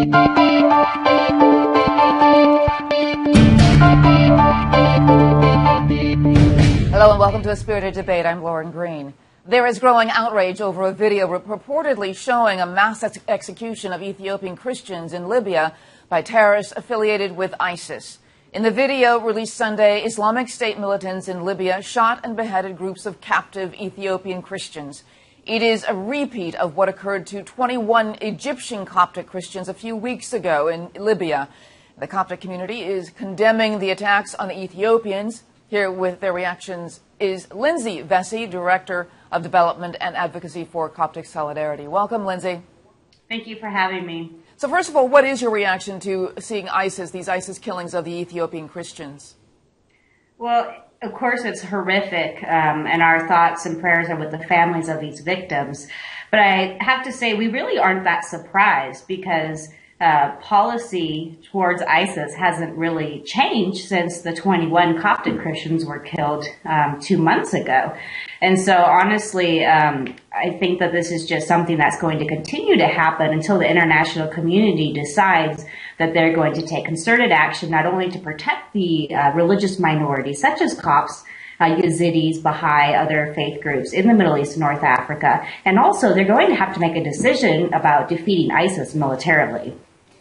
Hello and welcome to A Spirited Debate. I'm Lauren Green. There is growing outrage over a video purportedly showing a mass execution of Ethiopian Christians in Libya by terrorists affiliated with ISIS. In the video released Sunday, Islamic State militants in Libya shot and beheaded groups of captive Ethiopian Christians. It is a repeat of what occurred to 21 Egyptian Coptic Christians a few weeks ago in Libya. The Coptic community is condemning the attacks on the Ethiopians. Here with their reactions is Lindsay Vesey, Director of Development and Advocacy for Coptic Solidarity. Welcome, Lindsay. Thank you for having me. So first of all, what is your reaction to seeing these ISIS killings of the Ethiopian Christians? Well, of course, it's horrific, and our thoughts and prayers are with the families of these victims. But I have to say, we really aren't that surprised because policy towards ISIS hasn't really changed since the 21 Coptic Christians were killed 2 months ago. And so honestly, I think that this is just something that's going to continue to happen until the international community decides that they're going to take concerted action, not only to protect the religious minorities such as Copts, Yazidis, Baha'i, other faith groups in the Middle East and North Africa, and also they're going to have to make a decision about defeating ISIS militarily.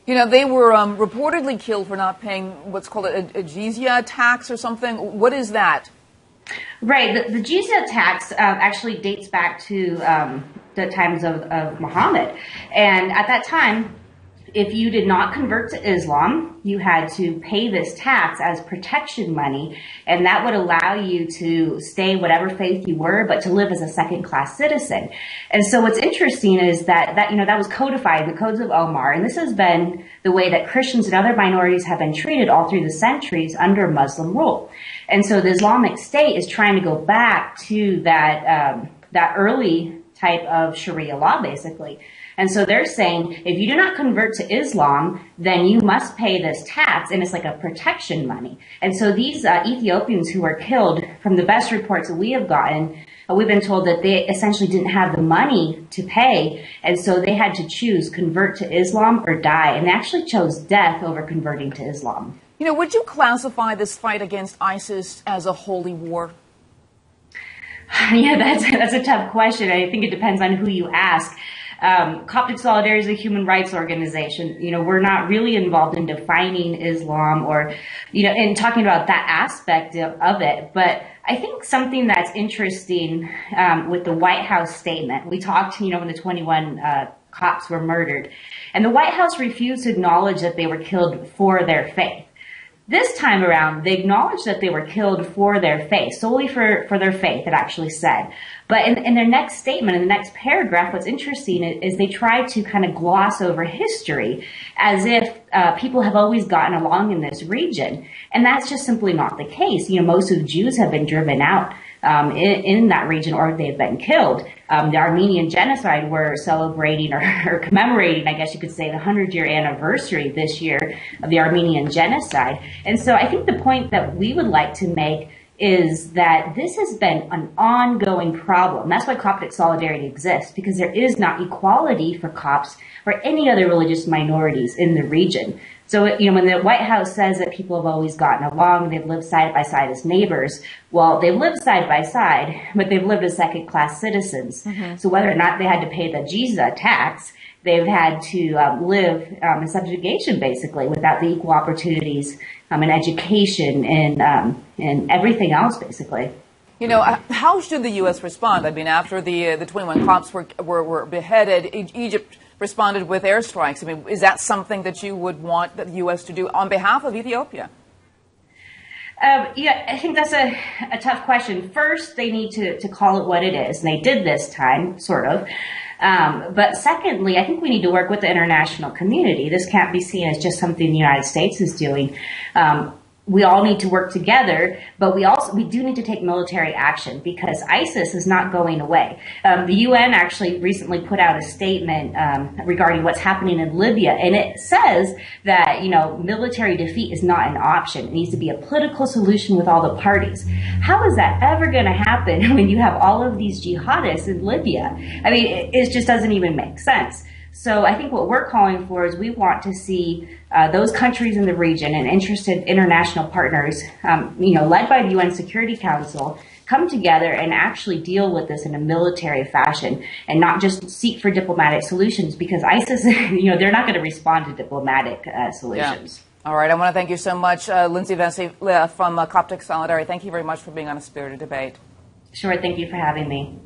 You know, they were reportedly killed for not paying what's called a jizya tax or something. What is that? Right. The jizya tax actually dates back to the times of Muhammad. And at that time, if you did not convert to Islam, you had to pay this tax as protection money, and that would allow you to stay whatever faith you were, but to live as a second-class citizen. And so what's interesting is that was codified in the Codes of Omar, and this has been the way that Christians and other minorities have been treated all through the centuries under Muslim rule. And so the Islamic State is trying to go back to that early type of Sharia law, basically. And so they're saying, if you do not convert to Islam, then you must pay this tax, and it's like a protection money. And so these Ethiopians who were killed, from the best reports that we have gotten, we've been told that they essentially didn't have the money to pay, and so they had to choose convert to Islam or die, and they actually chose death over converting to Islam. You know, would you classify this fight against ISIS as a holy war? Yeah, that's a tough question. I think it depends on who you ask. Coptic Solidarity is a human rights organization. You know, we're not really involved in defining Islam or, in talking about that aspect of it. But I think something that's interesting with the White House statement, we talked, when the 21 Copts were murdered, and the White House refused to acknowledge that they were killed for their faith. This time around, they acknowledged that they were killed for their faith, solely for their faith, it actually said. But in their next statement, in the next paragraph, what's interesting is they try to kind of gloss over history as if people have always gotten along in this region. And that's just simply not the case. Most of the Jews have been driven out in that region, or they've been killed. The Armenian genocide, we're celebrating or commemorating, I guess you could say, the 100-year anniversary this year of the Armenian genocide. And so I think the point that we would like to make is that this has been an ongoing problem. That's why Coptic Solidarity exists, because there is not equality for Copts or any other religious minorities in the region. So, when the White House says that people have always gotten along, they've lived side by side as neighbors, well, they've lived side by side, but they've lived as second-class citizens. Mm-hmm. So whether or not they had to pay the jizya tax, they've had to live in subjugation, basically, without the equal opportunities in education and everything else, basically. How should the U.S. respond? I mean, after the 21 Copts were beheaded, Egypt responded with airstrikes. I mean, is that something that you would want the U.S. to do on behalf of Ethiopia? Yeah, I think that's a tough question. First, they need to call it what it is, and they did this time, sort of. But secondly, I think we need to work with the international community. This can't be seen as just something the United States is doing. We all need to work together, but we do need to take military action because ISIS is not going away. The UN actually recently put out a statement regarding what's happening in Libya, and it says that military defeat is not an option. It needs to be a political solution with all the parties. How is that ever going to happen when you have all of these jihadists in Libya? I mean, it just doesn't even make sense. So I think what we're calling for is we want to see those countries in the region and interested international partners, led by the UN Security Council, come together and actually deal with this in a military fashion and not just seek for diplomatic solutions, because ISIS, they're not going to respond to diplomatic solutions. Yeah. All right. I want to thank you so much, Lindsay Vesey from Coptic Solidarity. Thank you very much for being on A Spirited Debate. Sure. Thank you for having me.